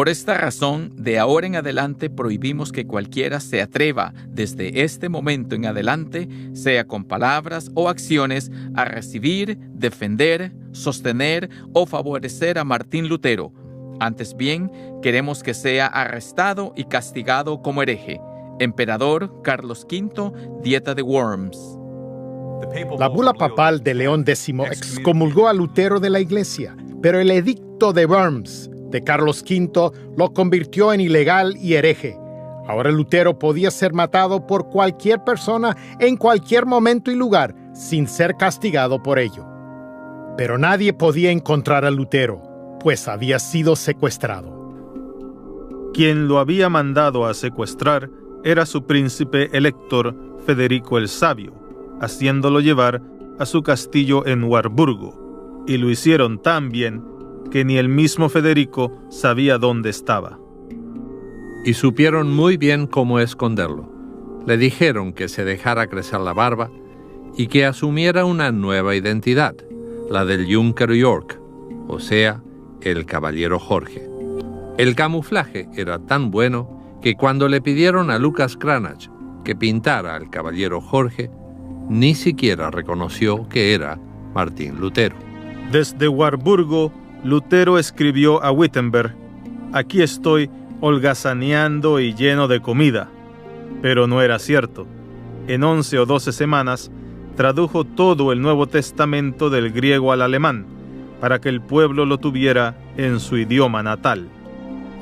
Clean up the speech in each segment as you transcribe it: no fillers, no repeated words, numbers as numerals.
Por esta razón, de ahora en adelante prohibimos que cualquiera se atreva, desde este momento en adelante, sea con palabras o acciones, a recibir, defender, sostener o favorecer a Martín Lutero. Antes bien, queremos que sea arrestado y castigado como hereje. Emperador Carlos V, Dieta de Worms. La bula papal de León X excomulgó a Lutero de la Iglesia, pero el edicto de Worms de Carlos V lo convirtió en ilegal y hereje. Ahora Lutero podía ser matado por cualquier persona en cualquier momento y lugar, sin ser castigado por ello. Pero nadie podía encontrar a Lutero, pues había sido secuestrado. Quien lo había mandado a secuestrar era su príncipe elector Federico el Sabio, haciéndolo llevar a su castillo en Warburgo, y lo hicieron tan bien que ni el mismo Federico sabía dónde estaba. Y supieron muy bien cómo esconderlo. Le dijeron que se dejara crecer la barba y que asumiera una nueva identidad, la del Junker York, o sea, el caballero Jorge. El camuflaje era tan bueno que cuando le pidieron a Lucas Cranach que pintara al caballero Jorge, ni siquiera reconoció que era Martín Lutero. Desde Warburgo, Lutero escribió a Wittenberg: «Aquí estoy holgazaneando y lleno de comida». Pero no era cierto. En 11 o 12 semanas tradujo todo el Nuevo Testamento del griego al alemán, para que el pueblo lo tuviera en su idioma natal.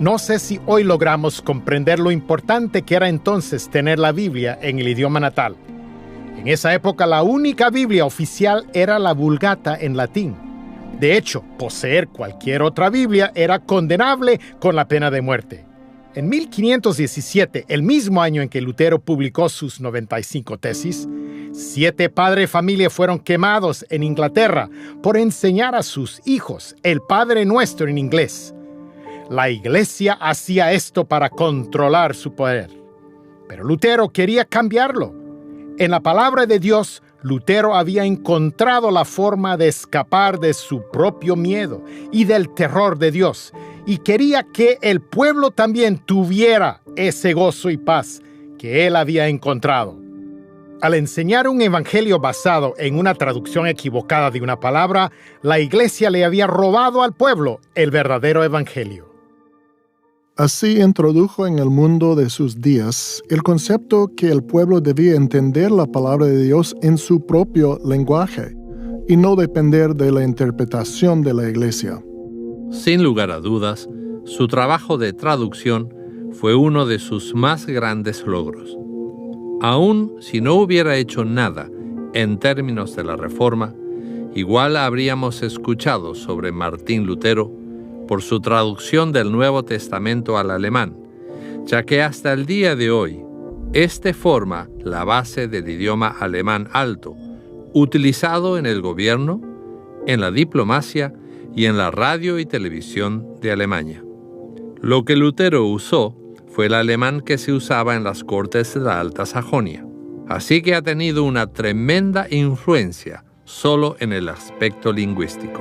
No sé si hoy logramos comprender lo importante que era entonces tener la Biblia en el idioma natal. En esa época la única Biblia oficial era la Vulgata en latín. De hecho, poseer cualquier otra Biblia era condenable con la pena de muerte. En 1517, el mismo año en que Lutero publicó sus 95 tesis, 7 padres de familia fueron quemados en Inglaterra por enseñar a sus hijos el Padre Nuestro en inglés. La Iglesia hacía esto para controlar su poder. Pero Lutero quería cambiarlo. En la palabra de Dios, Lutero había encontrado la forma de escapar de su propio miedo y del terror de Dios, y quería que el pueblo también tuviera ese gozo y paz que él había encontrado. Al enseñar un evangelio basado en una traducción equivocada de una palabra, la Iglesia le había robado al pueblo el verdadero evangelio. Así introdujo en el mundo de sus días el concepto que el pueblo debía entender la palabra de Dios en su propio lenguaje y no depender de la interpretación de la Iglesia. Sin lugar a dudas, su trabajo de traducción fue uno de sus más grandes logros. Aun si no hubiera hecho nada en términos de la Reforma, igual habríamos escuchado sobre Martín Lutero por su traducción del Nuevo Testamento al alemán, ya que hasta el día de hoy, este forma la base del idioma alemán alto, utilizado en el gobierno, en la diplomacia y en la radio y televisión de Alemania. Lo que Lutero usó fue el alemán que se usaba en las cortes de la Alta Sajonia, así que ha tenido una tremenda influencia solo en el aspecto lingüístico.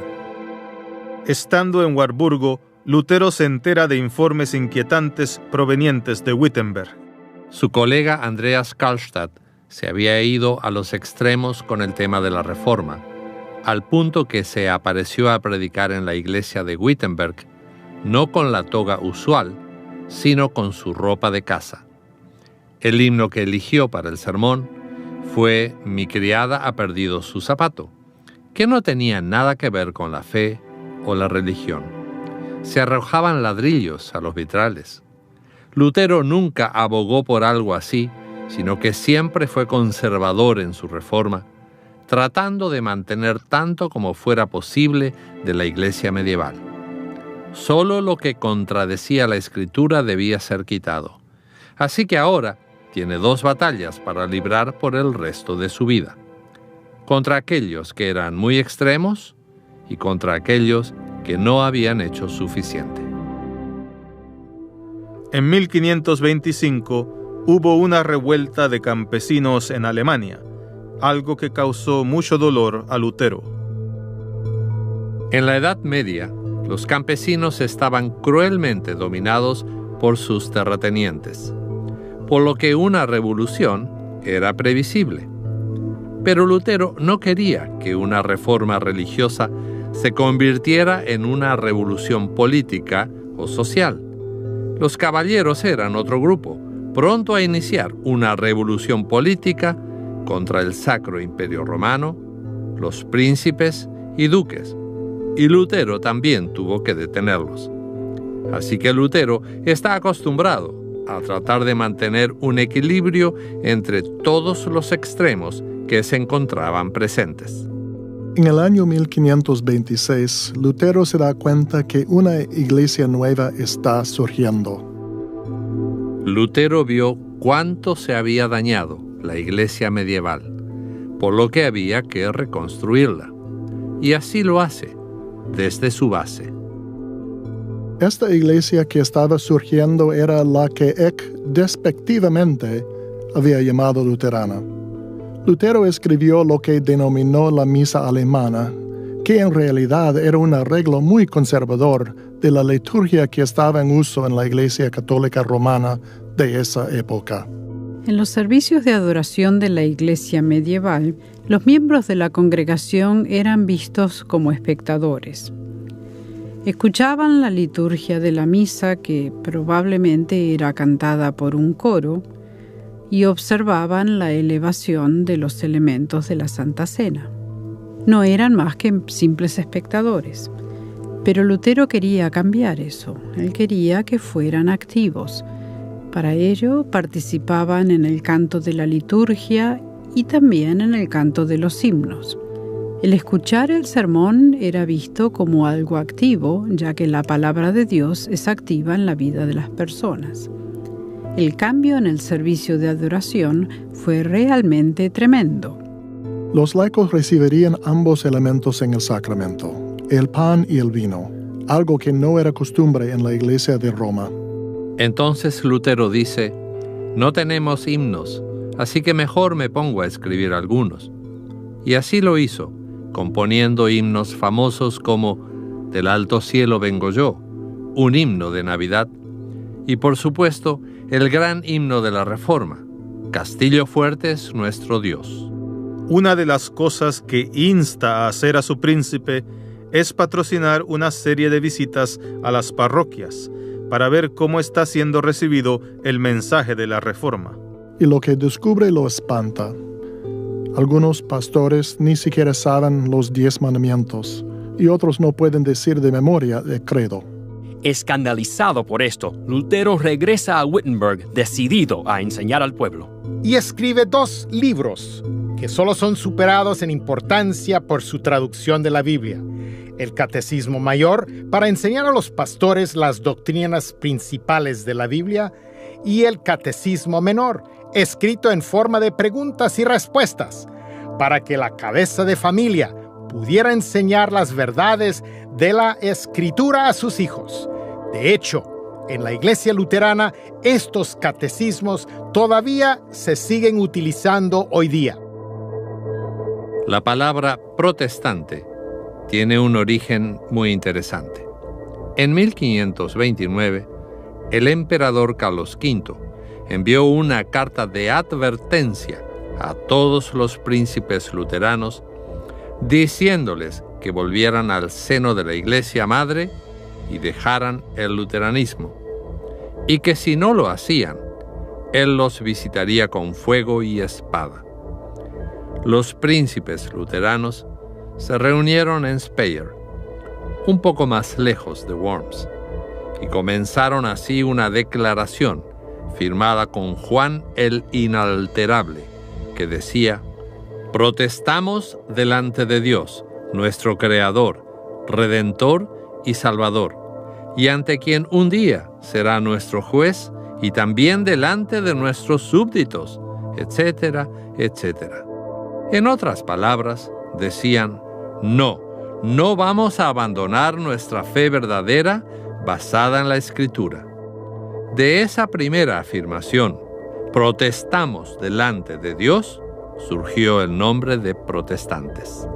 Estando en Warburgo, Lutero se entera de informes inquietantes provenientes de Wittenberg. Su colega Andreas Karlstadt se había ido a los extremos con el tema de la Reforma, al punto que se apareció a predicar en la iglesia de Wittenberg, no con la toga usual, sino con su ropa de casa. El himno que eligió para el sermón fue «Mi criada ha perdido su zapato», que no tenía nada que ver con la fe o la religión. Se arrojaban ladrillos a los vitrales. Lutero nunca abogó por algo así, sino que siempre fue conservador en su reforma, tratando de mantener tanto como fuera posible de la iglesia medieval. Solo lo que contradecía la Escritura debía ser quitado. Así que ahora tiene 2 batallas para librar por el resto de su vida: contra aquellos que eran muy extremos y contra aquellos que no habían hecho suficiente. En 1525 hubo una revuelta de campesinos en Alemania, algo que causó mucho dolor a Lutero. En la Edad Media, Los campesinos estaban cruelmente dominados por sus terratenientes, por lo que una revolución era previsible. Pero Lutero no quería que una reforma religiosa se convirtiera en una revolución política o social. Los caballeros eran otro grupo, pronto a iniciar una revolución política contra el Sacro Imperio Romano, los príncipes y duques, y Lutero también tuvo que detenerlos. Así que Lutero está acostumbrado a tratar de mantener un equilibrio entre todos los extremos que se encontraban presentes. En el año 1526, Lutero se da cuenta que una iglesia nueva está surgiendo. Lutero vio cuánto se había dañado la iglesia medieval, por lo que había que reconstruirla. Y así lo hace, desde su base. Esta iglesia que estaba surgiendo era la que Eck despectivamente había llamado luterana. Lutero escribió lo que denominó la misa alemana, que en realidad era un arreglo muy conservador de la liturgia que estaba en uso en la Iglesia Católica Romana de esa época. En los servicios de adoración de la iglesia medieval, los miembros de la congregación eran vistos como espectadores. Escuchaban la liturgia de la misa, que probablemente era cantada por un coro, y observaban la elevación de los elementos de la Santa Cena. No eran más que simples espectadores. Pero Lutero quería cambiar eso. Él quería que fueran activos. Para ello participaban en el canto de la liturgia y también en el canto de los himnos. El escuchar el sermón era visto como algo activo, ya que la palabra de Dios es activa en la vida de las personas. El cambio en el servicio de adoración fue realmente tremendo. Los laicos recibirían ambos elementos en el sacramento, el pan y el vino, algo que no era costumbre en la iglesia de Roma. Entonces Lutero dice: no tenemos himnos, así que mejor me pongo a escribir algunos. Y así lo hizo, componiendo himnos famosos como Del alto cielo vengo yo, un himno de Navidad, y por supuesto el gran himno de la Reforma, Castillo fuerte es nuestro Dios. Una de las cosas que insta a hacer a su príncipe es patrocinar una serie de visitas a las parroquias para ver cómo está siendo recibido el mensaje de la Reforma. Y lo que descubre lo espanta. Algunos pastores ni siquiera saben los 10 mandamientos, y otros no pueden decir de memoria el credo. Escandalizado por esto, Lutero regresa a Wittenberg decidido a enseñar al pueblo. Y escribe 2 libros que solo son superados en importancia por su traducción de la Biblia. El Catecismo Mayor, para enseñar a los pastores las doctrinas principales de la Biblia, y el Catecismo Menor, escrito en forma de preguntas y respuestas, para que la cabeza de familia pudiera enseñar las verdades de la Escritura a sus hijos. De hecho, en la Iglesia luterana, estos catecismos todavía se siguen utilizando hoy día. La palabra protestante tiene un origen muy interesante. En 1529, el emperador Carlos V envió una carta de advertencia a todos los príncipes luteranos, diciéndoles que volvieran al seno de la Iglesia Madre y dejaran el luteranismo, y que si no lo hacían, él los visitaría con fuego y espada. Los príncipes luteranos se reunieron en Speyer, un poco más lejos de Worms, y comenzaron así una declaración firmada con Juan el Inalterable, que decía: protestamos delante de Dios, nuestro Creador, Redentor y Salvador, y ante quien un día será nuestro juez, y también delante de nuestros súbditos, etcétera, etcétera. En otras palabras, decían: no vamos a abandonar nuestra fe verdadera basada en la Escritura. De esa primera afirmación, protestamos delante de Dios, surgió el nombre de protestantes.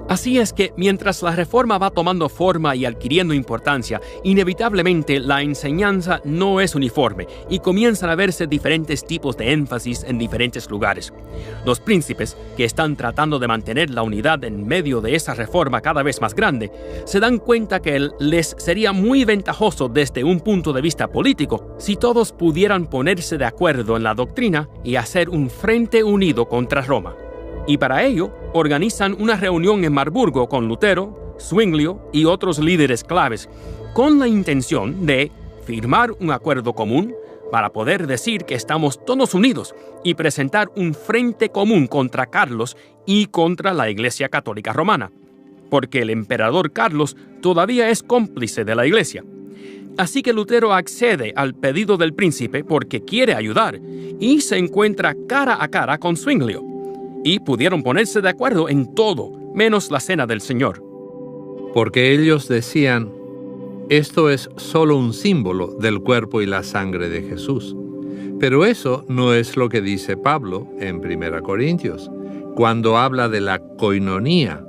Así es que mientras la reforma va tomando forma y adquiriendo importancia, inevitablemente la enseñanza no es uniforme y comienzan a verse diferentes tipos de énfasis en diferentes lugares. Los príncipes, que están tratando de mantener la unidad en medio de esa reforma cada vez más grande, se dan cuenta que les sería muy ventajoso desde un punto de vista político si todos pudieran ponerse de acuerdo en la doctrina y hacer un frente unido contra Roma. Y para ello, organizan una reunión en Marburgo con Lutero, Zwinglio y otros líderes claves, con la intención de firmar un acuerdo común para poder decir que estamos todos unidos y presentar un frente común contra Carlos y contra la Iglesia Católica Romana, porque el emperador Carlos todavía es cómplice de la Iglesia. Así que Lutero accede al pedido del príncipe porque quiere ayudar y se encuentra cara a cara con Zwinglio. Y pudieron ponerse de acuerdo en todo, menos la cena del Señor. Porque ellos decían, esto es solo un símbolo del cuerpo y la sangre de Jesús. Pero eso no es lo que dice Pablo en 1 Corintios, cuando habla de la koinonía,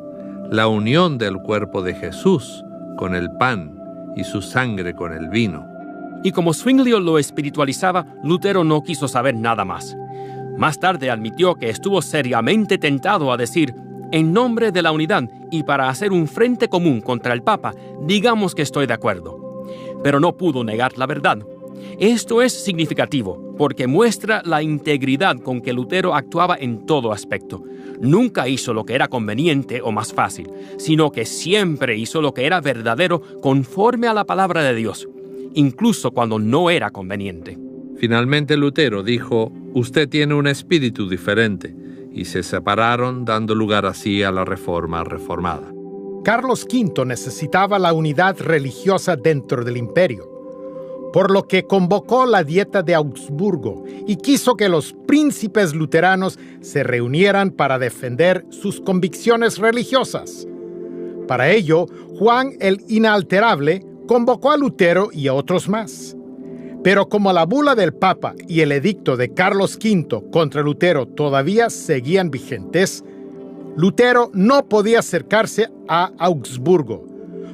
la unión del cuerpo de Jesús con el pan y su sangre con el vino. Y como Zwinglio lo espiritualizaba, Lutero no quiso saber nada más. Más tarde admitió que estuvo seriamente tentado a decir, en nombre de la unidad y para hacer un frente común contra el Papa, digamos que estoy de acuerdo. Pero no pudo negar la verdad. Esto es significativo, porque muestra la integridad con que Lutero actuaba en todo aspecto. Nunca hizo lo que era conveniente o más fácil, sino que siempre hizo lo que era verdadero conforme a la palabra de Dios, incluso cuando no era conveniente. Finalmente Lutero dijo, usted tiene un espíritu diferente, y se separaron dando lugar así a la reforma reformada. Carlos V necesitaba la unidad religiosa dentro del imperio, por lo que convocó la Dieta de Augsburgo y quiso que los príncipes luteranos se reunieran para defender sus convicciones religiosas. Para ello, Juan el Inalterable convocó a Lutero y a otros más. Pero como la bula del Papa y el edicto de Carlos V contra Lutero todavía seguían vigentes, Lutero no podía acercarse a Augsburgo.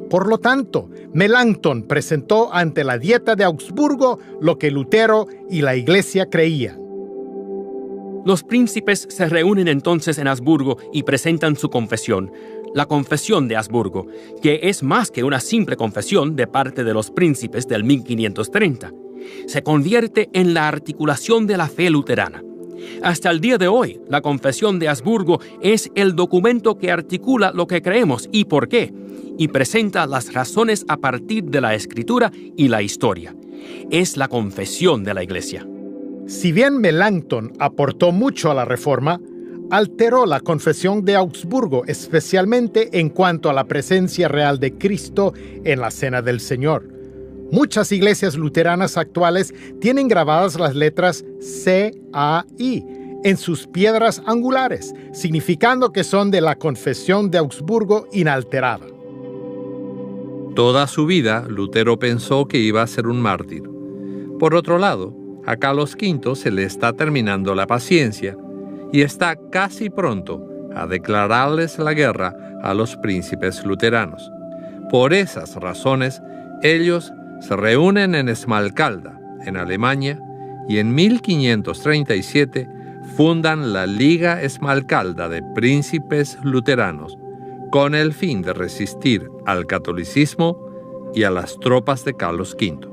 Por lo tanto, Melanchthon presentó ante la Dieta de Augsburgo lo que Lutero y la Iglesia creían. Los príncipes se reúnen entonces en Habsburgo y presentan su confesión, la Confesión de Habsburgo, que es más que una simple confesión de parte de los príncipes del 1530. Se convierte en la articulación de la fe luterana. Hasta el día de hoy, la Confesión de Habsburgo es el documento que articula lo que creemos y por qué, y presenta las razones a partir de la Escritura y la historia. Es la confesión de la Iglesia. Si bien Melanchthon aportó mucho a la Reforma, alteró la Confesión de Augsburgo, especialmente en cuanto a la presencia real de Cristo en la Cena del Señor. Muchas iglesias luteranas actuales tienen grabadas las letras C-A-I en sus piedras angulares, significando que son de la Confesión de Augsburgo inalterada. Toda su vida, Lutero pensó que iba a ser un mártir. Por otro lado, a Carlos V se le está terminando la paciencia y está casi pronto a declararles la guerra a los príncipes luteranos. Por esas razones, ellos se reúnen en Esmalcalda, en Alemania, y en 1537 fundan la Liga Esmalcalda de Príncipes Luteranos, con el fin de resistir al catolicismo y a las tropas de Carlos V.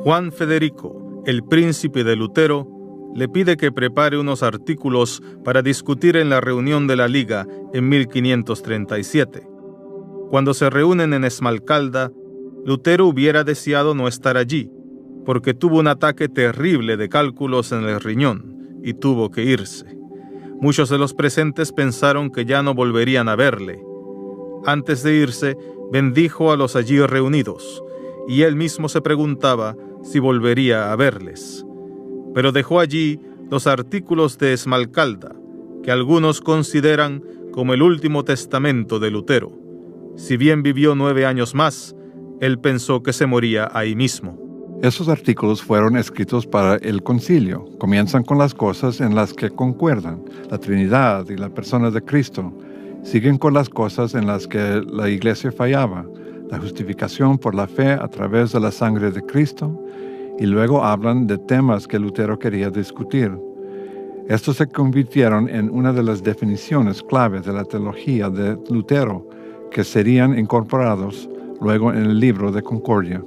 Juan Federico, el príncipe de Lutero, le pide que prepare unos artículos para discutir en la reunión de la Liga en 1537. Cuando se reúnen en Esmalcalda, Lutero hubiera deseado no estar allí, porque tuvo un ataque terrible de cálculos en el riñón y tuvo que irse. Muchos de los presentes pensaron que ya no volverían a verle. Antes de irse, bendijo a los allí reunidos, y él mismo se preguntaba si volvería a verles. Pero dejó allí los artículos de Esmalcalda, que algunos consideran como el último testamento de Lutero. Si bien vivió 9 años más, él pensó que se moría ahí mismo. Esos artículos fueron escritos para el concilio. Comienzan con las cosas en las que concuerdan, la Trinidad y la persona de Cristo, Siguen con las cosas en las que la Iglesia fallaba, la justificación por la fe a través de la sangre de Cristo, y luego hablan de temas que Lutero quería discutir. Estos se convirtieron en una de las definiciones clave de la teología de Lutero, que serían incorporados luego en el libro de Concordia.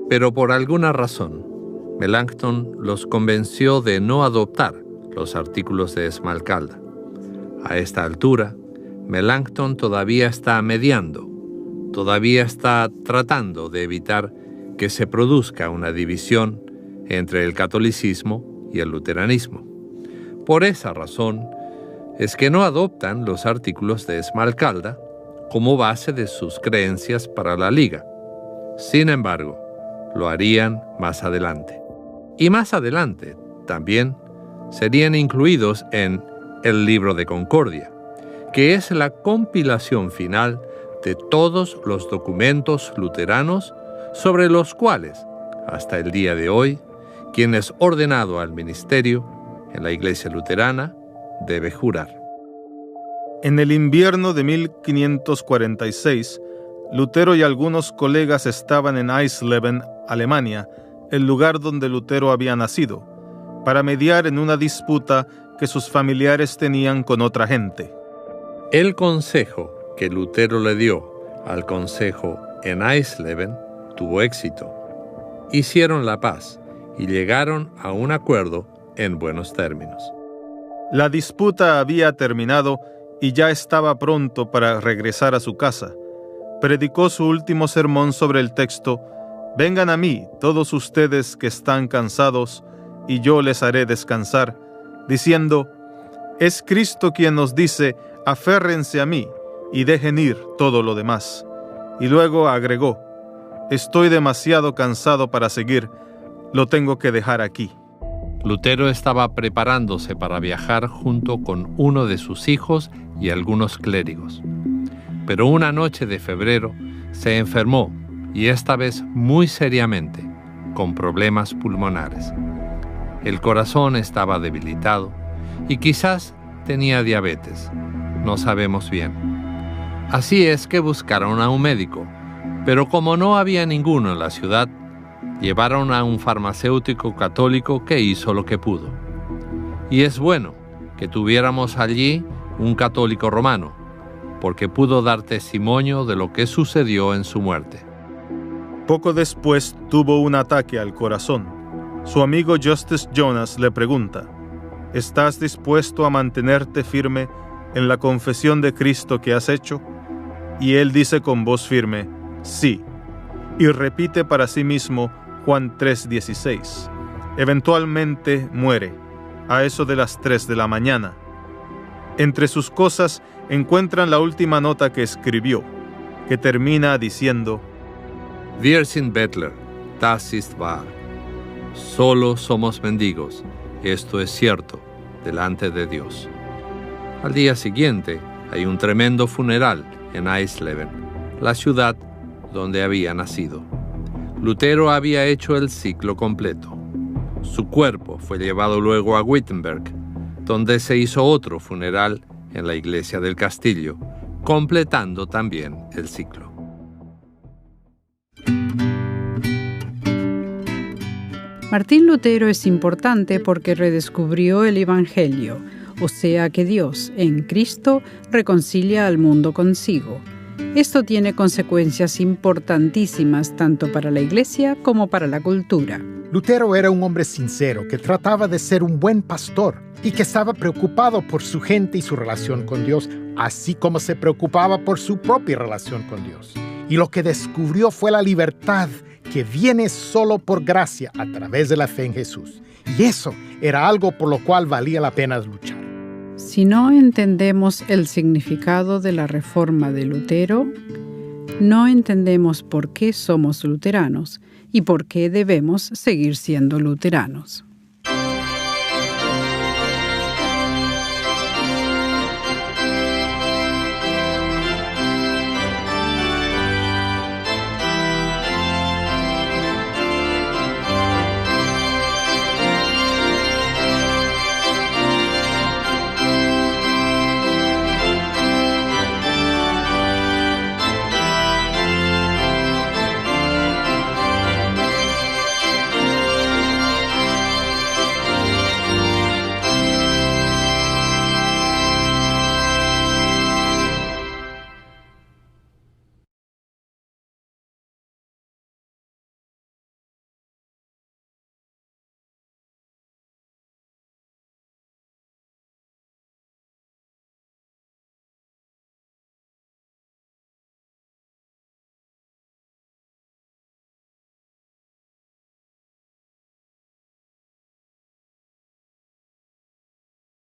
Pero por alguna razón, Melanchthon los convenció de no adoptar los artículos de Esmalcalda. A esta altura, Melanchthon todavía está mediando, todavía está tratando de evitar que se produzca una división entre el catolicismo y el luteranismo. Por esa razón es que no adoptan los artículos de Esmalcalda como base de sus creencias para la Liga. Sin embargo, lo harían más adelante. Y más adelante también serían incluidos en el Libro de Concordia, que es la compilación final de todos los documentos luteranos sobre los cuales, hasta el día de hoy, quien es ordenado al ministerio en la Iglesia luterana debe jurar. En el invierno de 1546, Lutero y algunos colegas estaban en Eisleben, Alemania, el lugar donde Lutero había nacido, para mediar en una disputa que sus familiares tenían con otra gente. El consejo que Lutero le dio al consejo en Eisleben tuvo éxito. Hicieron la paz y llegaron a un acuerdo en buenos términos. La disputa había terminado y ya estaba pronto para regresar a su casa. Predicó su último sermón sobre el texto: «Vengan a mí, todos ustedes que están cansados, y yo les haré descansar», diciendo: «Es Cristo quien nos dice, aférrense a mí y dejen ir todo lo demás». Y luego agregó: «Estoy demasiado cansado para seguir, lo tengo que dejar aquí». Lutero estaba preparándose para viajar junto con uno de sus hijos y algunos clérigos. Pero una noche de febrero se enfermó, y esta vez muy seriamente, con problemas pulmonares. El corazón estaba debilitado y quizás tenía diabetes, no sabemos bien. Así es que buscaron a un médico, pero como no había ninguno en la ciudad, llevaron a un farmacéutico católico que hizo lo que pudo. Y es bueno que tuviéramos allí un católico romano, porque pudo dar testimonio de lo que sucedió en su muerte. Poco después tuvo un ataque al corazón. Su amigo Justus Jonas le pregunta: ¿estás dispuesto a mantenerte firme en la confesión de Cristo que has hecho? Y él dice con voz firme: sí, y repite para sí mismo Juan 3:16. Eventualmente muere, a eso de las 3 de la mañana. Entre sus cosas encuentran la última nota que escribió, que termina diciendo: Wir sind Bettler, das ist wahr. Solo somos mendigos, esto es cierto, delante de Dios. Al día siguiente hay un tremendo funeral en Eisleben, la ciudad donde había nacido. Lutero había hecho el ciclo completo. Su cuerpo fue llevado luego a Wittenberg, donde se hizo otro funeral en la iglesia del castillo, completando también el ciclo. Martín Lutero es importante porque redescubrió el Evangelio, o sea que Dios, en Cristo, reconcilia al mundo consigo. Esto tiene consecuencias importantísimas tanto para la Iglesia como para la cultura. Lutero era un hombre sincero que trataba de ser un buen pastor y que estaba preocupado por su gente y su relación con Dios, así como se preocupaba por su propia relación con Dios. Y lo que descubrió fue la libertad que viene solo por gracia a través de la fe en Jesús. Y eso era algo por lo cual valía la pena luchar. Si no entendemos el significado de la reforma de Lutero, no entendemos por qué somos luteranos y por qué debemos seguir siendo luteranos.